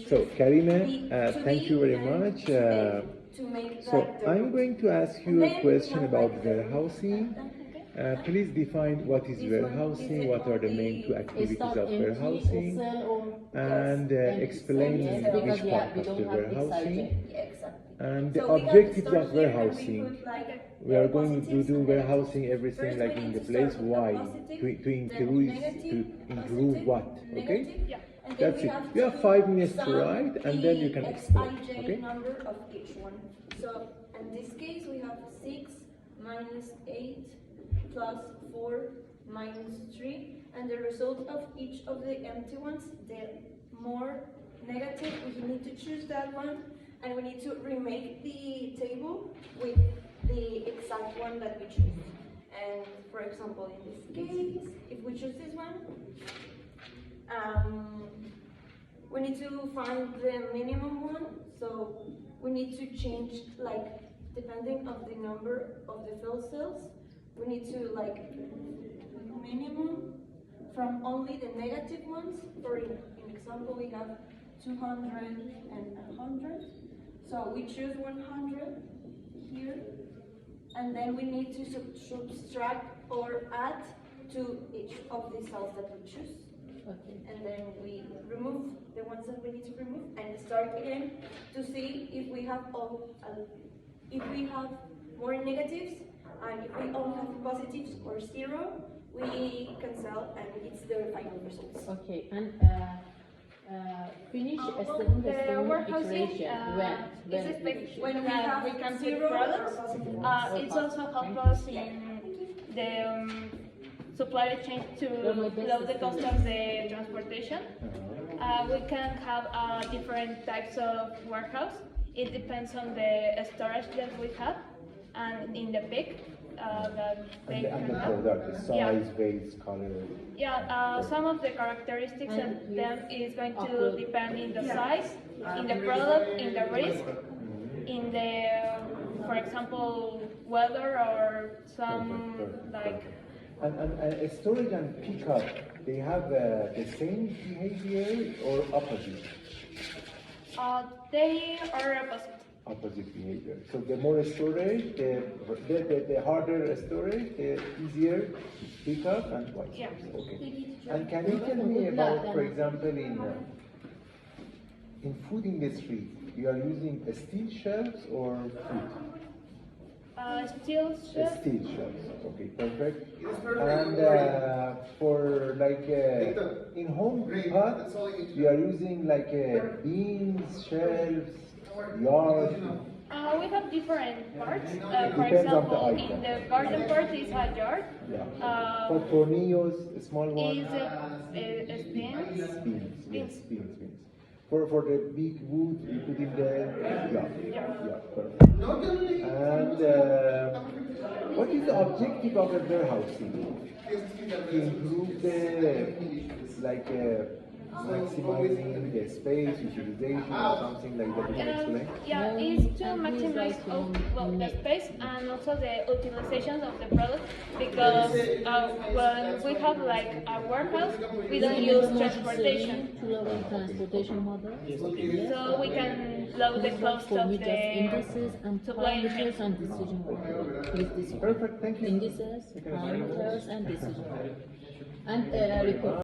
So, Karime, thank you very much. So, I'm going to ask you a question about warehousing. Please define what is warehousing, what are the main two activities of warehousing, and explain which part of the warehousing, and the objectives of warehousing. We are going to do warehousing everything like in the place. Why? To improve what? Okay? That's it. You have 5 minutes to write, and then you can explain. Okay? Number of each one. So in this case, we have 6 minus 8 plus 4 minus 3, and the result of each of the empty ones, the more negative, we need to choose that one, and we need to remake the table with the exact one that we choose. And for example, in this case, if we choose this one, we need to find the minimum one, so we need to change, like, depending of the number of the fill cells, we need to, like, minimum from only the negative ones. For example, we have 200 and 100, so we choose 100 here, and then we need to subtract or add to each of the cells that we choose. Okay. And then we remove the ones that we need to remove and start again to see if we have more negatives, and if we only have positives or 0, we cancel, and it's the final results. Okay, and finish a second iteration when we can 0 products. It's also help us in the supply chain to lower the cost of the transportation. We can have different types of warehouse. It depends on the storage that we have and in the peak that they and can the have. product, the size, weight, color. Yeah, some of the characteristics of them is going to depend in the size, in the product, in the risk, in the, for example, weather or some like. And storage and pickup, they have the same behavior or opposite? They are opposite. Opposite behavior. So the more storage, the harder storage, the easier pickup and vice versa. Okay. And can you tell me about, for example, in food industry, you are using steel shelves or food? Steel shelves. Steel shelves. Okay, perfect. And for like in home pot, you are using like beans, shelves, yard. We have different parts. For Depends example, on the in item. the garden part is a yard. Yeah. For tornillos, small one. Is beans. Beans. For the big wood, you put in the perfect. And what is the objective of the warehousing? To improve the maximizing the space utilization or something like that. You can explain? Yeah, it's to maximize the space and also the utilization of the product, because when we have like a warehouse, we don't use transportation. To lower transportation model. So we can lower the cost of the indices and supply chain. parameters and decision making. Perfect, thank you. Indices, parameters and decision making. And report.